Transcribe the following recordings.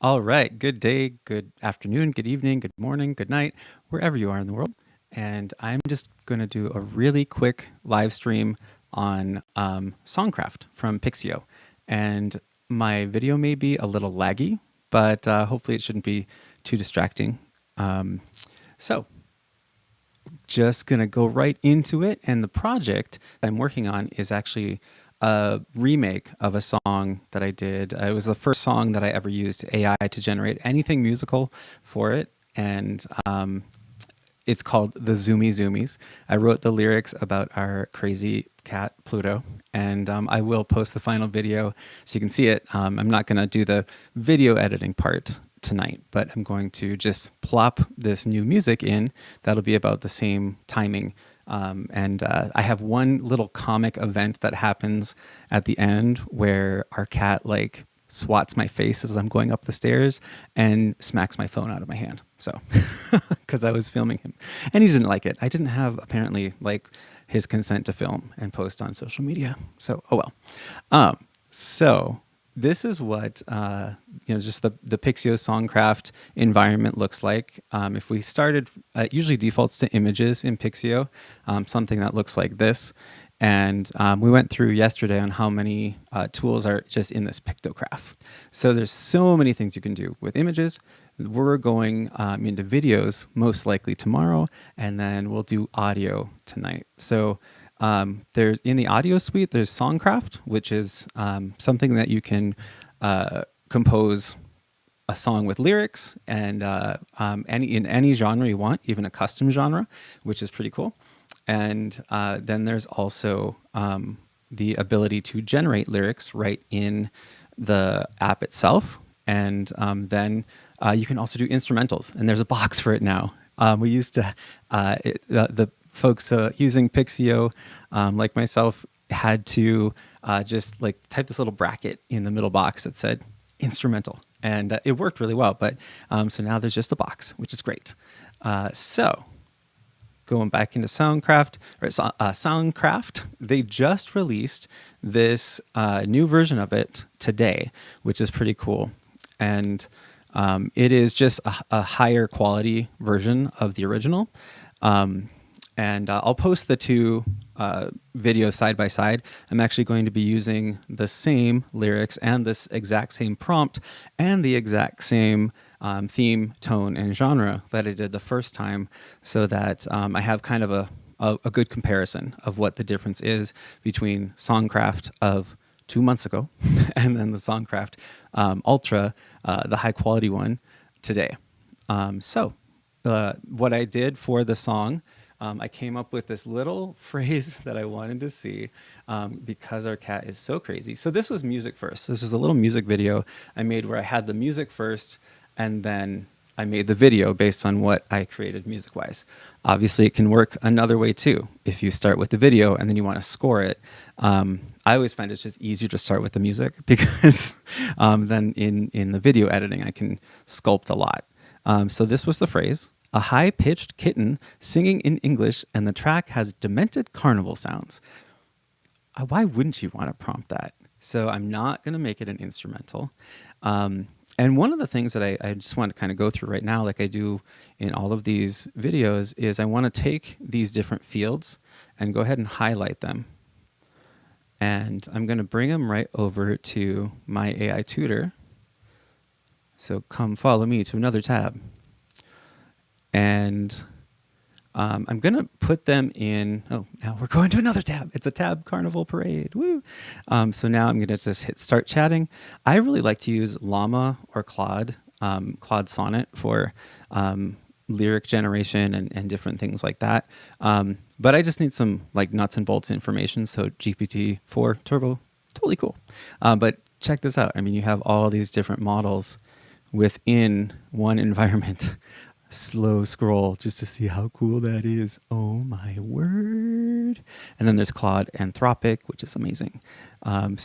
All right. Good day, good afternoon, good evening, good morning, good night, wherever you are in the world. And I'm just going to do a really quick live stream on SongCraft from Pixio. And my video may be a little laggy, but hopefully it shouldn't be too distracting. Um, so, just going to go right into it. And the project I'm working on is actually a remake of a song that I did. It was the first song that I ever used AI to generate anything musical for it. And it's called The Zoomy Zoomies. I wrote the lyrics about our crazy cat, Pluto. And I will post the final video so you can see it. I'm not going to do the video editing part tonight, but I'm going to just plop this new music in. That'll be about the same timing. And I have one little comic event that happens at the end where our cat like swats my face as I'm going up the stairs and smacks my phone out of my hand. So, because I was filming him, and he didn't like it. I didn't have apparently like his consent to film and post on social media. So, oh well. So this is what just the Pixio SongCraft environment looks like. If we started, it usually defaults to images in Pixio, something that looks like this. And we went through yesterday on how many tools are just in this pictograph. So there's so many things you can do with images. We're going into videos most likely tomorrow, and then we'll do audio tonight. So there's in the audio suite, there's SongCraft, which is something that you can compose a song with lyrics and in any genre you want, even a custom genre, which is pretty cool. And then there's also the ability to generate lyrics right in the app itself. And then you can also do instrumentals. And there's a box for it now. We used to, the folks using Pixio, like myself, had to just like type this little bracket in the middle box that said instrumental. And it worked really well. But so now there's just a box, which is great. So going back into SongCraft, they just released this new version of it today, which is pretty cool. And it is just a higher quality version of the original. And I'll post the two videos side by side. I'm actually going to be using the same lyrics and this exact same prompt and the exact same theme, tone, and genre that I did the first time, so that I have kind of a good comparison of what the difference is between SongCraft of 2 months ago and then the SongCraft Ultra, the high quality one today. So what I did for the song, I came up with this little phrase that I wanted to see because our cat is so crazy. So this was music first. This was a little music video I made where I had the music first, and then I made the video based on what I created music-wise. Obviously, it can work another way too. If you start with the video and then you want to score it, I always find it's just easier to start with the music because then in the video editing, I can sculpt a lot. So this was the phrase: a high-pitched kitten singing in English, and the track has demented carnival sounds. Why wouldn't you want to prompt that? So I'm not going to make it an instrumental. And one of the things that I just want to kind of go through right now, like I do in all of these videos, is I want to take these different fields and go ahead and highlight them. And I'm going to bring them right over to my AI tutor. So come follow me to another tab. And I'm going to put them in, now we're going to another tab. It's a tab carnival parade. Woo! So now I'm going to just hit start chatting. I really like to use Llama or Claude, Claude Sonnet for lyric generation and different things like that. But I just need some like nuts and bolts information. So GPT-4 Turbo, totally cool. But check this out. I mean, you have all these different models within one environment. Slow scroll just to see how cool that is. Oh my word. And then there's Claude Anthropic, which is amazing. I'm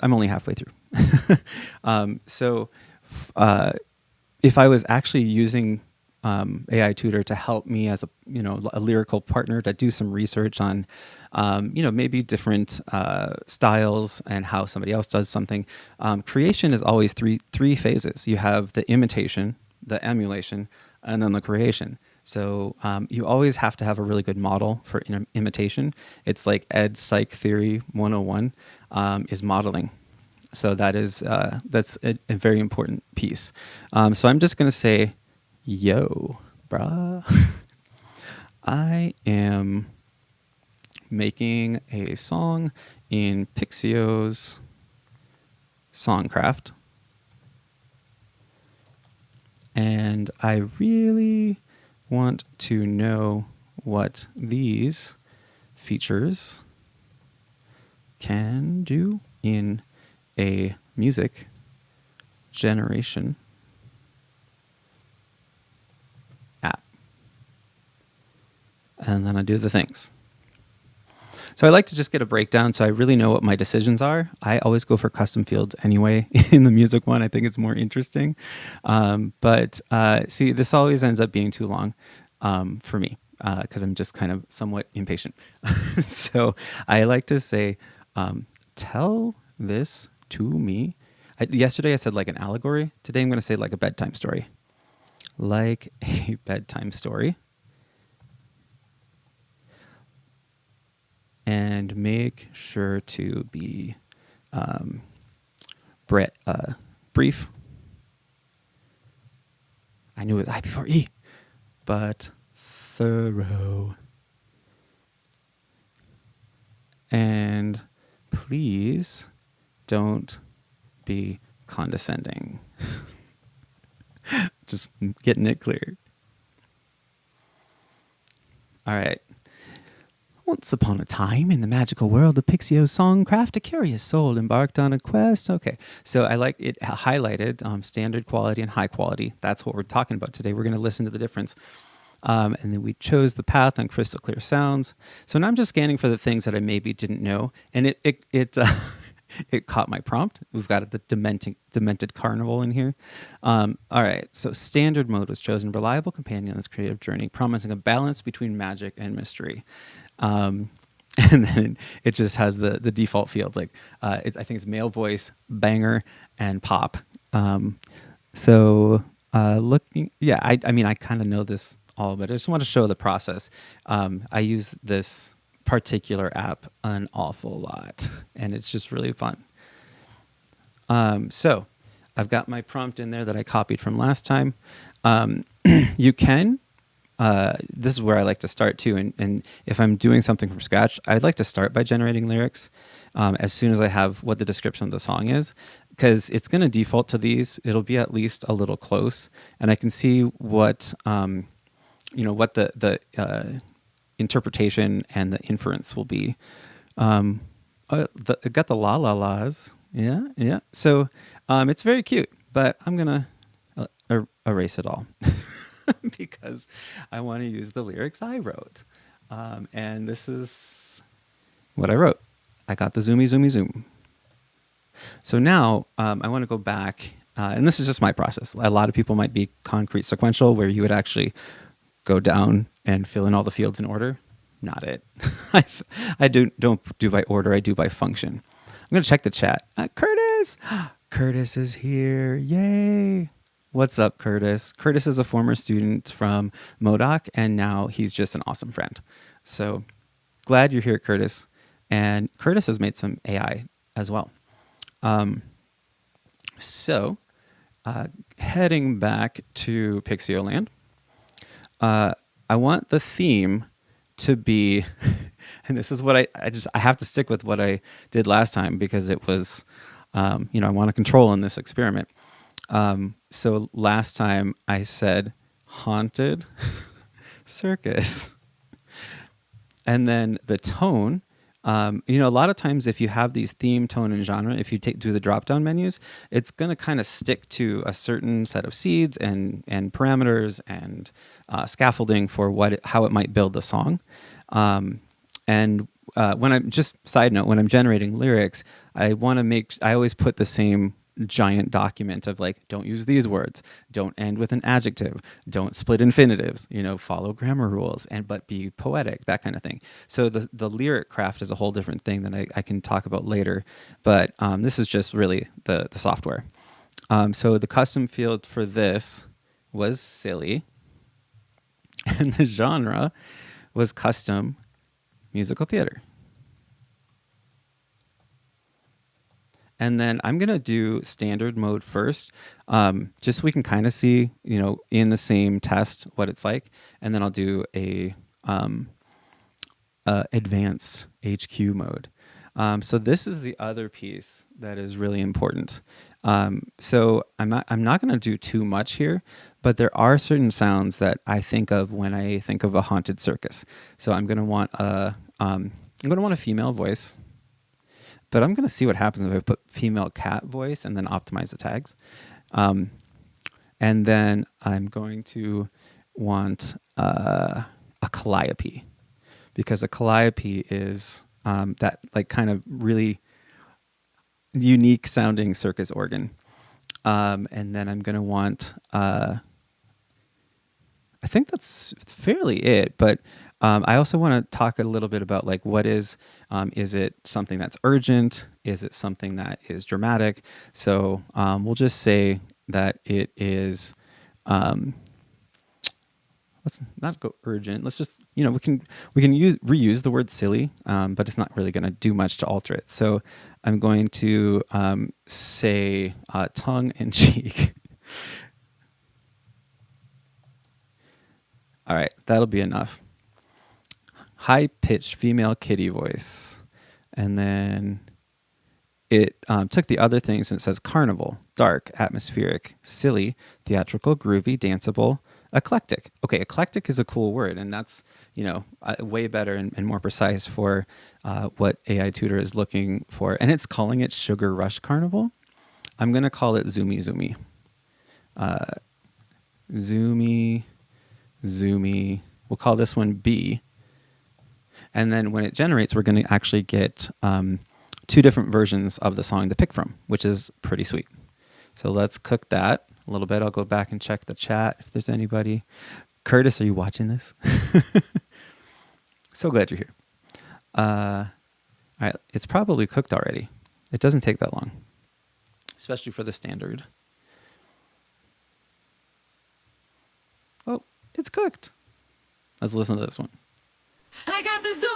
only halfway through. If I was actually using AI tutor to help me as a lyrical partner to do some research on maybe different styles and how somebody else does something. Creation is always three phases. You have the imitation, the emulation, and then the creation. So you always have to have a really good model for imitation. It's like Ed Psych Theory 101 is modeling. So that's a very important piece. So I'm just gonna say, yo, bruh, I am making a song in Pixio's SongCraft, and I really want to know what these features can do in a music generation app. And then I do the things. So I like to just get a breakdown so I really know what my decisions are. I always go for custom fields anyway in the music one. I think it's more interesting. But see, this always ends up being too long for me because I'm just kind of somewhat impatient. So I like to say, tell this to me. Yesterday I said like an allegory. Today I'm going to say like a bedtime story. Like a bedtime story. And make sure to be brief. I knew it was I before E, but thorough. And please don't be condescending. Just getting it clear. All right. Once upon a time, in the magical world of Pixio SongCraft, a curious soul embarked on a quest. Okay, so I like it highlighted standard quality and high quality. That's what we're talking about today. We're going to listen to the difference. And then we chose the path on crystal clear sounds. So now I'm just scanning for the things that I maybe didn't know. And it caught my prompt. We've got the demented carnival in here. All right, so standard mode was chosen. Reliable companion on this creative journey, promising a balance between magic and mystery. And then it just has the default fields like I think it's male voice, banger, and pop. Looking, yeah, I mean I kind of know this all, but I just want to show the process. I use this particular app an awful lot, and it's just really fun. So I've got my prompt in there that I copied from last time. You can. This is where I like to start too. And if I'm doing something from scratch, I'd like to start by generating lyrics as soon as I have what the description of the song is, because it's going to default to these. It'll be at least a little close, and I can see what what the interpretation and the inference will be. It got the la la las. Yeah. So it's very cute, but I'm gonna erase it all. Because I want to use the lyrics I wrote. And this is what I wrote. I got the zoomy, zoomy, zoom. So now I want to go back, and this is just my process. A lot of people might be concrete sequential, where you would actually go down and fill in all the fields in order. Not it. I don't do by order. I do by function. I'm going to check the chat. Curtis! Curtis is here. Yay! What's up, Curtis? Curtis is a former student from Modoc, and now he's just an awesome friend. So glad you're here, Curtis. And Curtis has made some AI as well. Heading back to Pixio Land, I want the theme to be, and this is what I have to stick with what I did last time because it was, I want to control in this experiment. So last time I said haunted circus. And then the tone, a lot of times if you have these theme, tone, and genre, if you do the drop-down menus, it's going to kind of stick to a certain set of seeds and parameters and scaffolding for how it might build the song. When I'm just side note, when I'm generating lyrics, I always put the same giant document of like, don't use these words, don't end with an adjective, don't split infinitives, follow grammar rules, but be poetic, that kind of thing. So the lyric craft is a whole different thing that I can talk about later, but this is just really the software. So the custom field for this was silly, and the genre was custom musical theater. And then I'm going to do standard mode first, just so we can kind of see, in the same test what it's like. And then I'll do a advanced HQ mode. So this is the other piece that is really important. So I'm not going to do too much here, but there are certain sounds that I think of when I think of a haunted circus. So I'm going to want a female voice. But I'm going to see what happens if I put female cat voice and then optimize the tags. And then I'm going to want a calliope, because a calliope is that like kind of really unique sounding circus organ. And then I'm going to want, I think that's fairly it, but I also want to talk a little bit about like what is it something that's urgent? Is it something that is dramatic? So we'll just say that it is, let's not go urgent. Let's just, we can reuse the word silly, but it's not really going to do much to alter it. So I'm going to say tongue in cheek. All right, that'll be enough. High-pitched female kitty voice. And then it took the other things and it says carnival, dark, atmospheric, silly, theatrical, groovy, danceable, eclectic. Okay, eclectic is a cool word, and that's, way better and more precise for what AI Tutor is looking for. And it's calling it Sugar Rush Carnival. I'm going to call it Zoomy Zoomy. Zoomy. We'll call this one B. And then when it generates, we're going to actually get 2 different versions of the song to pick from, which is pretty sweet. So let's cook that a little bit. I'll go back and check the chat if there's anybody. Curtis, are you watching this? So glad you're here. All right, it's probably cooked already. It doesn't take that long, especially for the standard. Oh, it's cooked. Let's listen to this one. I got the zoomy.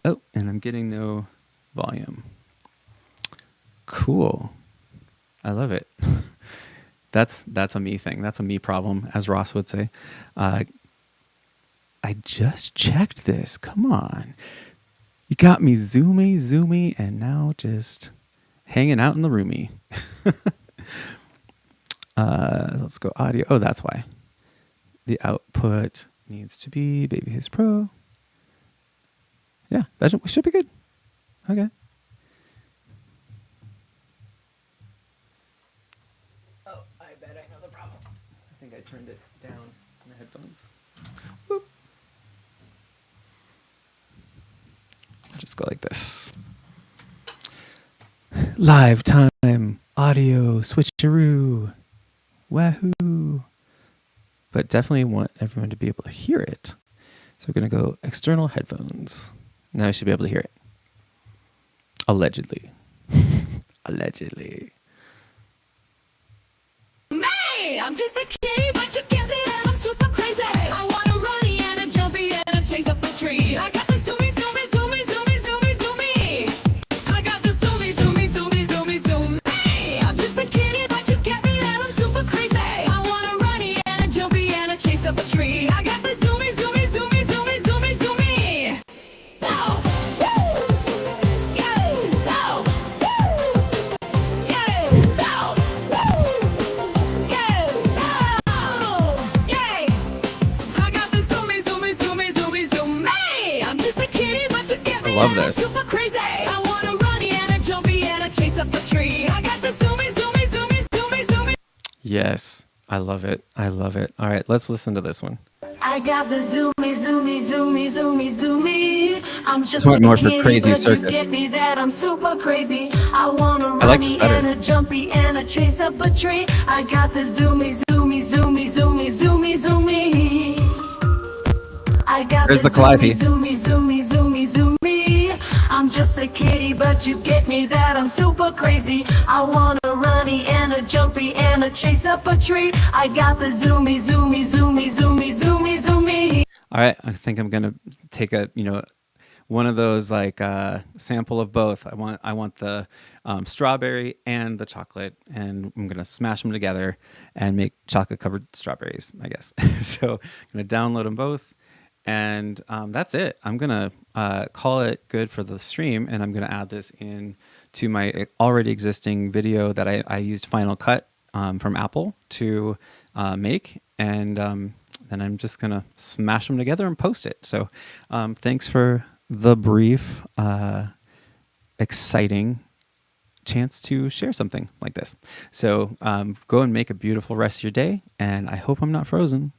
Oh, and I'm getting no volume. Cool. I love it. That's a me thing. That's a me problem, as Ross would say. I just checked this. Come on. You got me zoomy, and now just hanging out in the roomie. Let's go audio. Oh, that's why. The output needs to be Babyface Pro. Yeah, that should be good. Okay. Oh, I bet I know the problem. I think I turned it down in the headphones. Whoop. Just go like this. Live time, audio, switcheroo, wahoo. But definitely want everyone to be able to hear it. So we're going to go external headphones. Now you should be able to hear it. Allegedly. Allegedly. Me! I'm just a kid, but you get it, and I'm super crazy. I want to run and a jumpy and a chase up a tree. I got the zoomy. I got the zoomy. I'm just a kid, but you get me, and I'm super crazy. I want to run and a jumpy and a chase up a tree. I got the zoomy. I love this. Super crazy. I want to run and a jumpy and a chase up a tree. I got the zoomy. Yes, I love it. All right, let's listen to this one. I I got the zoomy, zoomy, zoomy, zoomy, zoomy. I'm This just a went more for kitty, crazy but you circus. get me that I'm super crazy. I want a I like this runny better. and a jumpy and a chase up a tree. I got the zoomy, zoomy, zoomy, zoomy, zoomy, zoomy. I got the There's the zoomy, calliope. zoomy, zoomy, zoomy, zoomy. I'm just a kitty, but you get me that I'm super crazy. I want a runny and a jumpy and a chase up a tree. I got the zoomy, zoomy, zoomy, zoomy, zoomy, zoomy. All right, I think I'm gonna take a one of those like sample of both. I want the strawberry and the chocolate, and I'm gonna smash them together and make chocolate covered strawberries, I guess. So I'm gonna download them both, and that's it. I'm gonna call it good for the stream, and I'm gonna add this in to my already existing video that I used Final Cut from Apple to make, and then I'm just gonna smash them together and post it. So thanks for the brief, exciting chance to share something like this. So go and make a beautiful rest of your day, and I hope I'm not frozen.